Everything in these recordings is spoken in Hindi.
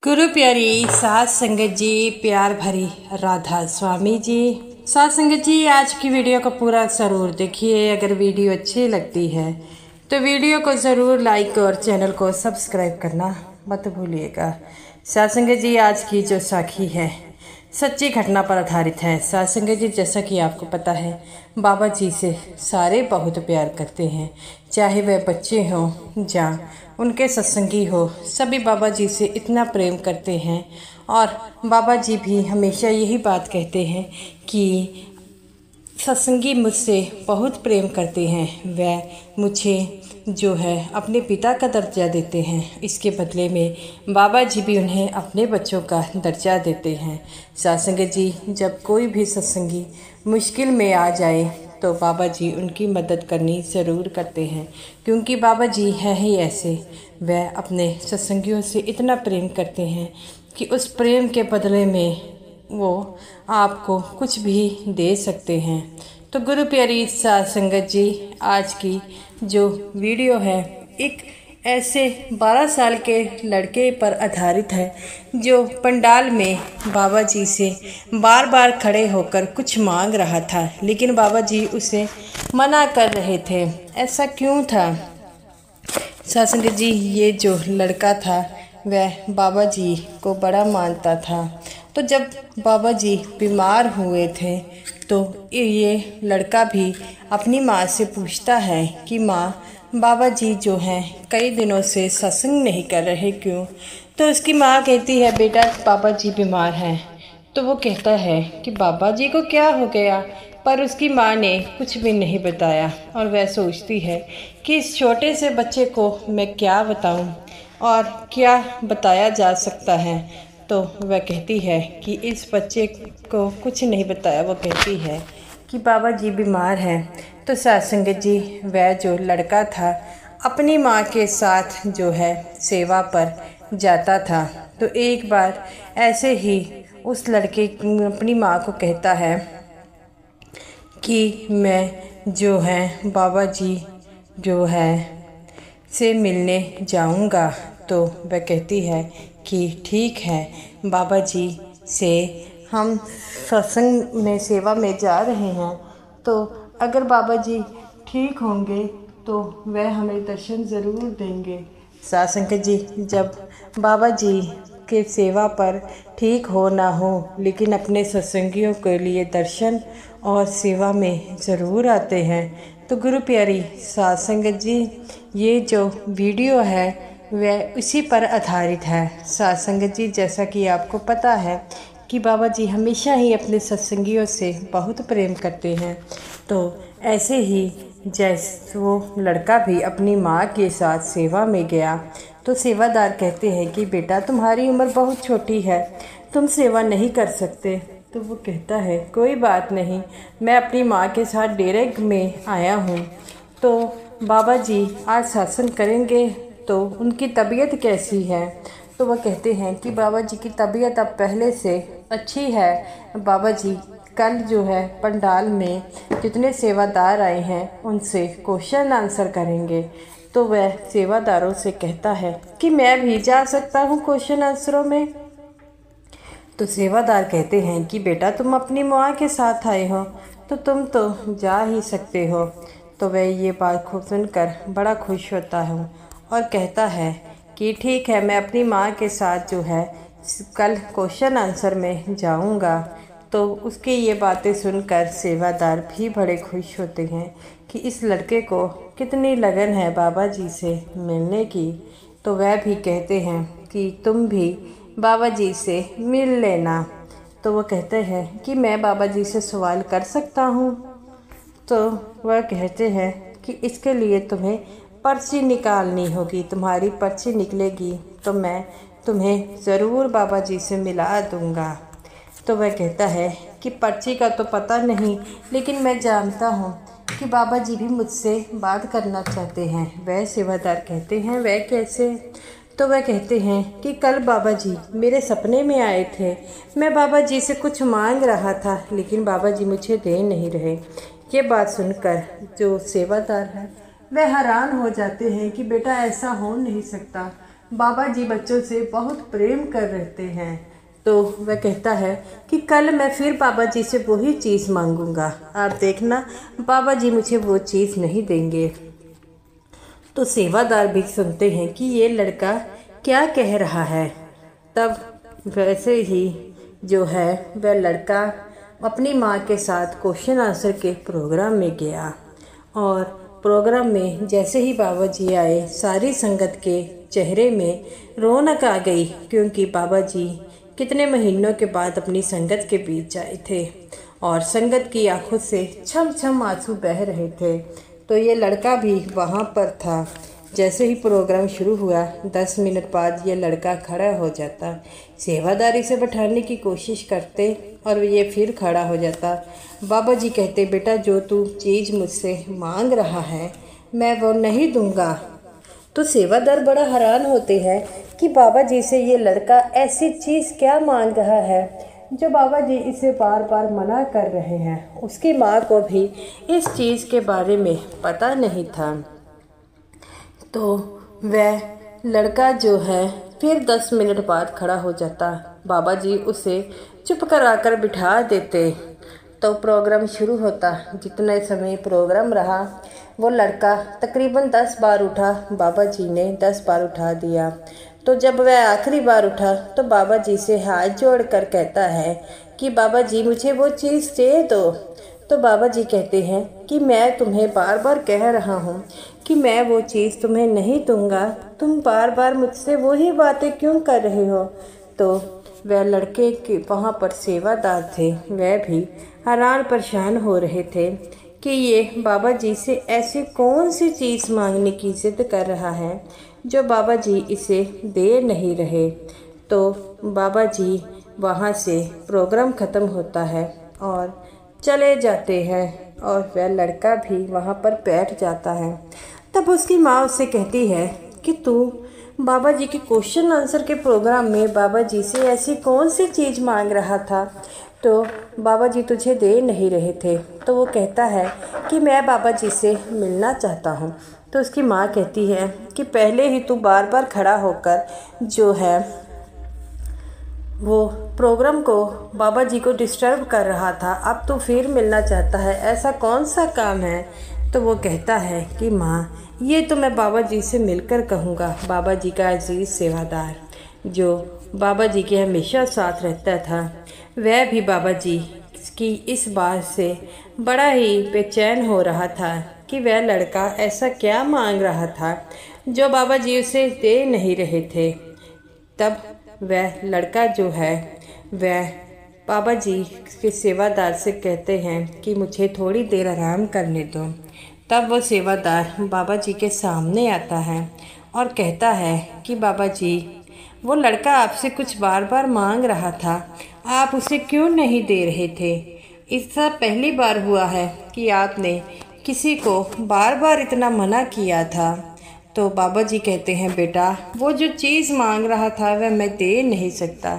गुरु प्यारी साध संगत जी, प्यार भरी राधा स्वामी जी। साध संगत जी, आज की वीडियो को पूरा ज़रूर देखिए। अगर वीडियो अच्छी लगती है तो वीडियो को ज़रूर लाइक और चैनल को सब्सक्राइब करना मत भूलिएगा। साध संगत जी, आज की जो साखी है सच्ची घटना पर आधारित है। साध संगत जी, जैसा कि आपको पता है, बाबा जी से सारे बहुत प्यार करते हैं, चाहे वह बच्चे हों या उनके सत्संगी हो, सभी बाबा जी से इतना प्रेम करते हैं। और बाबा जी भी हमेशा यही बात कहते हैं कि सत्संगी मुझसे बहुत प्रेम करते हैं, वह मुझे जो है अपने पिता का दर्जा देते हैं, इसके बदले में बाबा जी भी उन्हें अपने बच्चों का दर्जा देते हैं। साध संगत जी, जब कोई भी सत्संगी मुश्किल में आ जाए तो बाबा जी उनकी मदद करनी ज़रूर करते हैं, क्योंकि बाबा जी हैं ही ऐसे। वह अपने सत्संगियों से इतना प्रेम करते हैं कि उस प्रेम के बदले में वो आपको कुछ भी दे सकते हैं। तो गुरु प्यारी साध संगत जी, आज की जो वीडियो है एक ऐसे 12 साल के लड़के पर आधारित है जो पंडाल में बाबा जी से बार बार खड़े होकर कुछ मांग रहा था, लेकिन बाबा जी उसे मना कर रहे थे। ऐसा क्यों था? साध संगत जी, ये जो लड़का था वह बाबा जी को बड़ा मानता था। तो जब बाबा जी बीमार हुए थे तो ये लड़का भी अपनी माँ से पूछता है कि माँ, बाबा जी जो हैं कई दिनों से सत्संग नहीं कर रहे, क्यों? तो उसकी माँ कहती है, बेटा बाबा जी बीमार हैं। तो वो कहता है कि बाबा जी को क्या हो गया? पर उसकी माँ ने कुछ भी नहीं बताया और वह सोचती है कि इस छोटे से बच्चे को मैं क्या बताऊं और क्या बताया जा सकता है। तो वह कहती है कि इस बच्चे को कुछ नहीं बताया। वो कहती है कि बाबा जी बीमार हैं। तो साध संगत जी, वह जो लड़का था अपनी माँ के साथ जो है सेवा पर जाता था। तो एक बार ऐसे ही उस लड़के अपनी माँ को कहता है कि मैं जो है बाबा जी जो है से मिलने जाऊंगा। तो वह कहती है कि ठीक है, बाबा जी से हम सत्संग में सेवा में जा रहे हैं, तो अगर बाबा जी ठीक होंगे तो वह हमें दर्शन ज़रूर देंगे। साध संगत जी, जब बाबा जी के सेवा पर ठीक हो ना हो, लेकिन अपने सत्संगियों के लिए दर्शन और सेवा में ज़रूर आते हैं। तो गुरु प्यारी साध संगत जी, ये जो वीडियो है वह उसी पर आधारित है। साध संगत जी, जैसा कि आपको पता है कि बाबा जी हमेशा ही अपने सत्संगियों से बहुत प्रेम करते हैं। तो ऐसे ही जैसे वो लड़का भी अपनी माँ के साथ सेवा में गया, तो सेवादार कहते हैं कि बेटा तुम्हारी उम्र बहुत छोटी है, तुम सेवा नहीं कर सकते। तो वो कहता है कोई बात नहीं, मैं अपनी माँ के साथ डेरे में आया हूँ, तो बाबा जी आज सत्संग करेंगे, तो उनकी तबीयत कैसी है? तो वह कहते हैं कि बाबा जी की तबीयत अब पहले से अच्छी है। बाबा जी कल जो है पंडाल में जितने सेवादार आए हैं उनसे क्वेश्चन आंसर करेंगे। तो वह सेवादारों से कहता है कि मैं भी जा सकता हूँ क्वेश्चन आंसरों में। तो सेवादार कहते हैं कि बेटा तुम अपनी माँ के साथ आए हो तो तुम तो जा ही सकते हो। तो वह ये बात खूब सुनकर बड़ा खुश होता है और कहता है कि ठीक है, मैं अपनी माँ के साथ जो है कल क्वेश्चन आंसर में जाऊंगा। तो उसकी ये बातें सुनकर सेवादार भी बड़े खुश होते हैं कि इस लड़के को कितनी लगन है बाबा जी से मिलने की। तो वह भी कहते हैं कि तुम भी बाबा जी से मिल लेना। तो वो कहते हैं कि मैं बाबा जी से सवाल कर सकता हूँ। तो वह कहते हैं कि इसके लिए तुम्हें पर्ची निकालनी होगी, तुम्हारी पर्ची निकलेगी तो मैं तुम्हें ज़रूर बाबा जी से मिला दूँगा। तो वह कहता है कि पर्ची का तो पता नहीं, लेकिन मैं जानता हूँ कि बाबा जी भी मुझसे बात करना चाहते हैं। वह सेवादार कहते हैं वह कैसे? तो वह कहते हैं कि कल बाबा जी मेरे सपने में आए थे, मैं बाबा जी से कुछ मांग रहा था, लेकिन बाबा जी मुझे दे नहीं रहे। ये बात सुनकर जो सेवादार है वह हैरान हो जाते हैं कि बेटा ऐसा हो नहीं सकता, बाबा जी बच्चों से बहुत प्रेम कर रहते हैं। तो वह कहता है कि कल मैं फिर बाबा जी से वही चीज़ मांगूंगा, आप देखना बाबा जी मुझे वो चीज़ नहीं देंगे। तो सेवादार भी सुनते हैं कि ये लड़का क्या कह रहा है। तब वैसे ही जो है वह लड़का अपनी माँ के साथ क्वेश्चन आंसर के प्रोग्राम में गया। और प्रोग्राम में जैसे ही बाबा जी आए, सारी संगत के चेहरे में रौनक आ गई, क्योंकि बाबा जी कितने महीनों के बाद अपनी संगत के बीच आए थे और संगत की आंखों से छम छम आंसू बह रहे थे। तो ये लड़का भी वहाँ पर था। जैसे ही प्रोग्राम शुरू हुआ, 10 मिनट बाद ये लड़का खड़ा हो जाता, सेवादारी से बैठाने की कोशिश करते और ये फिर खड़ा हो जाता। बाबा जी कहते, बेटा जो तू चीज़ मुझसे मांग रहा है मैं वो नहीं दूंगा। तो सेवादार बड़ा हैरान होते हैं कि बाबा जी से ये लड़का ऐसी चीज़ क्या मांग रहा है जो बाबा जी इसे बार बार मना कर रहे हैं। उसकी माँ को भी इस चीज़ के बारे में पता नहीं था। तो वह लड़का जो है फिर 10 मिनट बाद खड़ा हो जाता। बाबा जी उसे चुप कराकर बिठा देते। तो प्रोग्राम शुरू होता। जितने समय प्रोग्राम रहा वो लड़का तकरीबन 10 बार उठा। बाबा जी ने 10 बार उठा दिया। तो जब वह आखिरी बार उठा तो बाबा जी से हाथ जोड़कर कहता है कि बाबा जी मुझे वो चीज़ दे दो। तो बाबा जी कहते हैं कि मैं तुम्हें बार बार कह रहा हूँ कि मैं वो चीज़ तुम्हें नहीं दूंगा, तुम बार बार मुझसे वही बातें क्यों कर रहे हो। तो वह लड़के के वहाँ पर सेवादार थे, वह भी हैरान परेशान हो रहे थे कि ये बाबा जी से ऐसी कौन सी चीज़ मांगने की जिद कर रहा है जो बाबा जी इसे दे नहीं रहे। तो बाबा जी वहाँ से प्रोग्राम ख़त्म होता है और चले जाते हैं और वह लड़का भी वहाँ पर बैठ जाता है। तब उसकी माँ उससे कहती है कि तू बाबा जी के क्वेश्चन आंसर के प्रोग्राम में बाबा जी से ऐसी कौन सी चीज़ मांग रहा था तो बाबा जी तुझे दे नहीं रहे थे। तो वो कहता है कि मैं बाबा जी से मिलना चाहता हूँ। तो उसकी माँ कहती है कि पहले ही तू बार बार खड़ा होकर जो है वो प्रोग्राम को बाबा जी को डिस्टर्ब कर रहा था, अब तो फिर मिलना चाहता है, ऐसा कौन सा काम है। तो वो कहता है कि माँ ये तो मैं बाबा जी से मिलकर कहूँगा। बाबा जी का अजीज़ सेवादार जो बाबा जी के हमेशा साथ रहता था, वह भी बाबा जी की इस बात से बड़ा ही बेचैन हो रहा था कि वह लड़का ऐसा क्या मांग रहा था जो बाबा जी उसे दे नहीं रहे थे। तब वह लड़का जो है वह बाबा जी के सेवादार से कहते हैं कि मुझे थोड़ी देर आराम करने दो। तब वो सेवादार बाबा जी के सामने आता है और कहता है कि बाबा जी वो लड़का आपसे कुछ बार बार मांग रहा था, आप उसे क्यों नहीं दे रहे थे। इसका पहली बार हुआ है कि आपने किसी को बार बार इतना मना किया था। तो बाबा जी कहते हैं बेटा वो जो चीज़ मांग रहा था वह मैं दे नहीं सकता।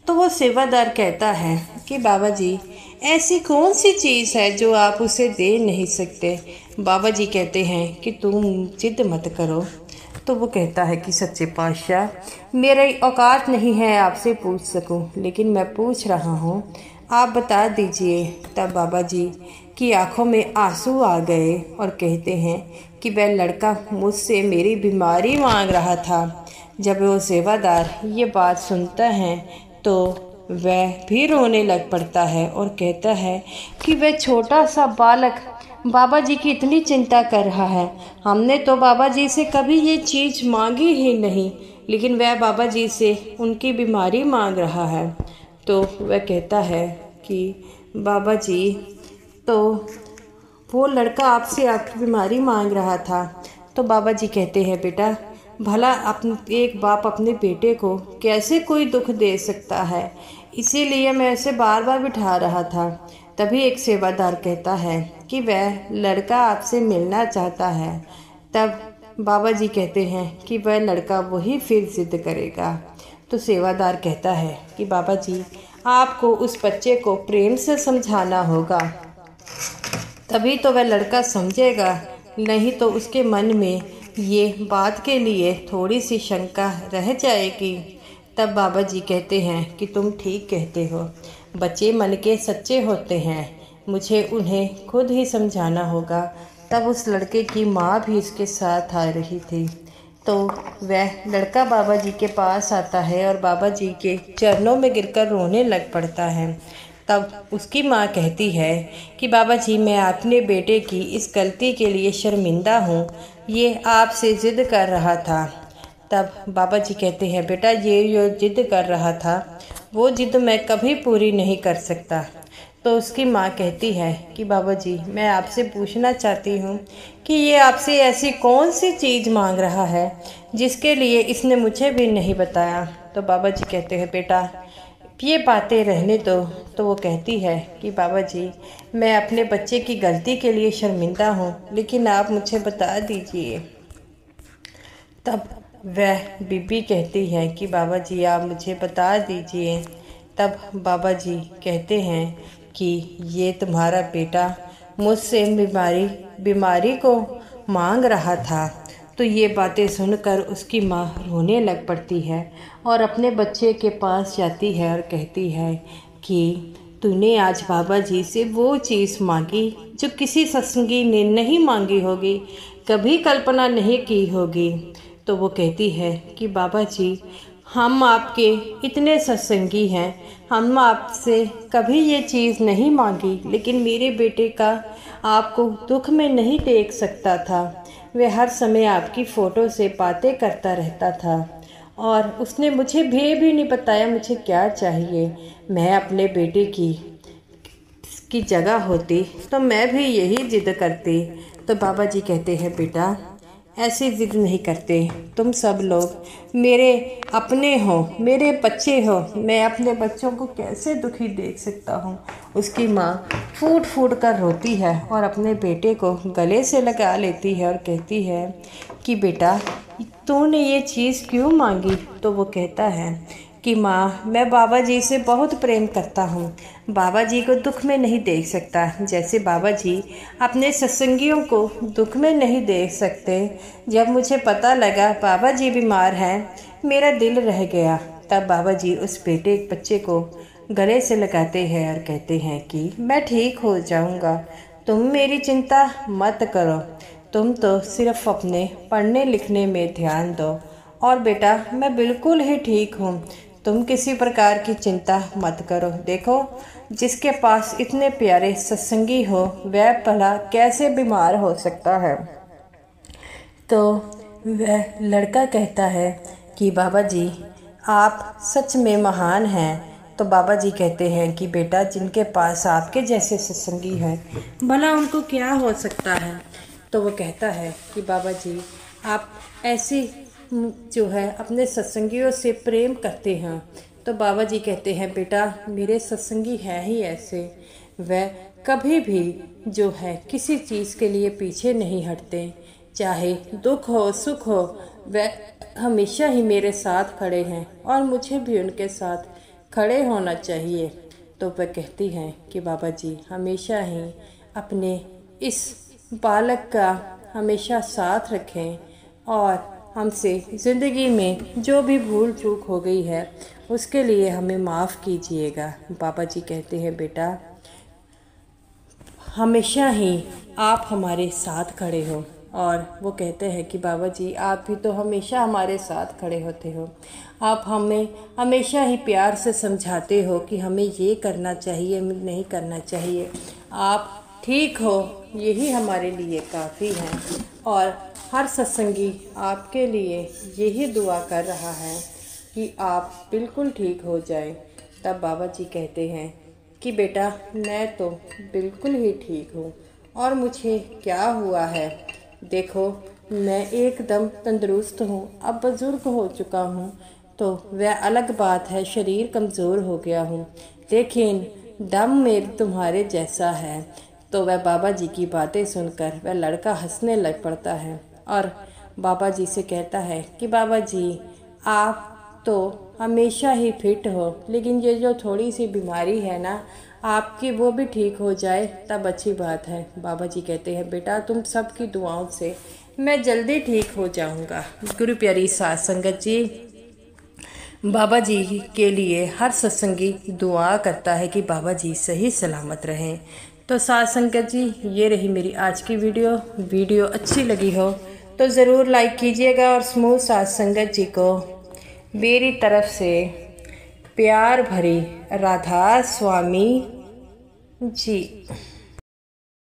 तो वो सेवादार कहता है कि बाबा जी ऐसी कौन सी चीज़ है जो आप उसे दे नहीं सकते। बाबा जी कहते हैं कि तुम जिद मत करो। तो वो कहता है कि सच्चे पातशाह मेरी औकात नहीं है आपसे पूछ सकूं, लेकिन मैं पूछ रहा हूं, आप बता दीजिए। तब बाबा जी की आंखों में आंसू आ गए और कहते हैं कि वह लड़का मुझसे मेरी बीमारी मांग रहा था। जब वो सेवादार ये बात सुनता है तो वह भी रोने लग पड़ता है और कहता है कि वह छोटा सा बालक बाबा जी की इतनी चिंता कर रहा है। हमने तो बाबा जी से कभी ये चीज़ मांगी ही नहीं, लेकिन वह बाबा जी से उनकी बीमारी मांग रहा है। तो वह कहता है कि बाबा जी तो वो लड़का आपसे आपकी बीमारी मांग रहा था। तो बाबा जी कहते हैं बेटा भला एक बाप अपने बेटे को कैसे कोई दुख दे सकता है, इसीलिए मैं उसे बार बार बिठा रहा था। तभी एक सेवादार कहता है कि वह लड़का आपसे मिलना चाहता है। तब बाबा जी कहते हैं कि वह लड़का वही फिर जिद करेगा। तो सेवादार कहता है कि बाबा जी आपको उस बच्चे को प्रेम से समझाना होगा, तभी तो वह लड़का समझेगा, नहीं तो उसके मन में ये बात के लिए थोड़ी सी शंका रह जाएगी। तब बाबा जी कहते हैं कि तुम ठीक कहते हो, बच्चे मन के सच्चे होते हैं, मुझे उन्हें खुद ही समझाना होगा। तब उस लड़के की माँ भी इसके साथ आ रही थी। तो वह लड़का बाबा जी के पास आता है और बाबा जी के चरणों में गिरकर रोने लग पड़ता है। तब उसकी माँ कहती है कि बाबा जी, मैं अपने बेटे की इस गलती के लिए शर्मिंदा हूँ, ये आपसे ज़िद कर रहा था। तब बाबा जी कहते हैं, बेटा ये जो ज़िद कर रहा था वो ज़िद मैं कभी पूरी नहीं कर सकता। तो उसकी माँ कहती है कि बाबा जी, मैं आपसे पूछना चाहती हूँ कि ये आपसे ऐसी कौन सी चीज़ मांग रहा है जिसके लिए इसने मुझे भी नहीं बताया। तो बाबा जी कहते हैं, बेटा ये बातें रहने दो। तो वो कहती है कि बाबा जी, मैं अपने बच्चे की गलती के लिए शर्मिंदा हूँ, लेकिन आप मुझे बता दीजिए। तब वह बीबी कहती है कि बाबा जी आप मुझे बता दीजिए। तब बाबा जी कहते हैं कि ये तुम्हारा बेटा मुझसे बीमारी को मांग रहा था। तो ये बातें सुनकर उसकी माँ रोने लग पड़ती है और अपने बच्चे के पास जाती है और कहती है कि तूने आज बाबा जी से वो चीज़ मांगी जो किसी सत्संगी ने नहीं मांगी होगी, कभी कल्पना नहीं की होगी। तो वो कहती है कि बाबा जी, हम आपके इतने सत्संगी हैं, हम आपसे कभी ये चीज़ नहीं मांगी, लेकिन मेरे बेटे का आपको दुख में नहीं देख सकता था। वह हर समय आपकी फ़ोटो से बातें करता रहता था और उसने मुझे भी नहीं बताया मुझे क्या चाहिए। मैं अपने बेटे की जगह होती तो मैं भी यही ज़िद करती। तो बाबा जी कहते हैं, बेटा ऐसी ज़िद नहीं करते, तुम सब लोग मेरे अपने हो, मेरे बच्चे हो, मैं अपने बच्चों को कैसे दुखी देख सकता हूँ। उसकी माँ फूट फूट कर रोती है और अपने बेटे को गले से लगा लेती है और कहती है कि बेटा तूने ये चीज़ क्यों मांगी। तो वो कहता है कि माँ, मैं बाबा जी से बहुत प्रेम करता हूँ, बाबा जी को दुख में नहीं देख सकता, जैसे बाबा जी अपने सत्संगियों को दुख में नहीं देख सकते। जब मुझे पता लगा बाबा जी बीमार हैं, मेरा दिल रह गया। तब बाबा जी उस बच्चे को गले से लगाते हैं और कहते हैं कि मैं ठीक हो जाऊँगा, तुम मेरी चिंता मत करो, तुम तो सिर्फ अपने पढ़ने लिखने में ध्यान दो। और बेटा मैं बिल्कुल ही ठीक हूँ, तुम किसी प्रकार की चिंता मत करो। देखो, जिसके पास इतने प्यारे सत्संगी हो वह भला कैसे बीमार हो सकता है। तो वह लड़का कहता है कि बाबा जी आप सच में महान हैं। तो बाबा जी कहते हैं कि बेटा, जिनके पास आपके जैसे सत्संगी हैं भला उनको क्या हो सकता है। तो वो कहता है कि बाबा जी आप ऐसी जो है अपने सत्संगियों से प्रेम करते हैं। तो बाबा जी कहते हैं, बेटा मेरे सत्संगी हैं ही ऐसे, वह कभी भी जो है किसी चीज़ के लिए पीछे नहीं हटते, चाहे दुख हो सुख हो, वह हमेशा ही मेरे साथ खड़े हैं और मुझे भी उनके साथ खड़े होना चाहिए। तो वह कहती हैं कि बाबा जी हमेशा ही अपने इस बालक का हमेशा साथ रखें और हमसे ज़िंदगी में जो भी भूल चूक हो गई है उसके लिए हमें माफ़ कीजिएगा। बाबा जी कहते हैं, बेटा हमेशा ही आप हमारे साथ खड़े हो। और वो कहते हैं कि बाबा जी आप भी तो हमेशा हमारे साथ खड़े होते हो, आप हमें हमेशा ही प्यार से समझाते हो कि हमें ये करना चाहिए नहीं करना चाहिए, आप ठीक हो, यही हमारे लिए काफ़ी है। और हर सत्संगी आपके लिए यही दुआ कर रहा है कि आप बिल्कुल ठीक हो जाए। तब बाबा जी कहते हैं कि बेटा मैं तो बिल्कुल ही ठीक हूँ और मुझे क्या हुआ है, देखो मैं एकदम तंदुरुस्त हूँ, अब बुज़ुर्ग हो चुका हूँ तो वह अलग बात है, शरीर कमज़ोर हो गया हूँ, लेकिन दम मेरे तुम्हारे जैसा है। तो वह बाबा जी की बातें सुनकर वह लड़का हंसने लग पड़ता है और बाबा जी से कहता है कि बाबा जी आप तो हमेशा ही फिट हो, लेकिन ये जो थोड़ी सी बीमारी है ना आपकी वो भी ठीक हो जाए तब अच्छी बात है। बाबा जी कहते हैं, बेटा तुम सबकी दुआओं से मैं जल्दी ठीक हो जाऊंगा। गुरु प्यारी साध संगत जी, बाबा जी के लिए हर सत्संगी दुआ करता है कि बाबा जी सही सलामत रहें। तो साध संगत जी, ये रही मेरी आज की वीडियो अच्छी लगी हो तो ज़रूर लाइक कीजिएगा और समूह साध संगत जी को मेरी तरफ से प्यार भरी राधा स्वामी जी।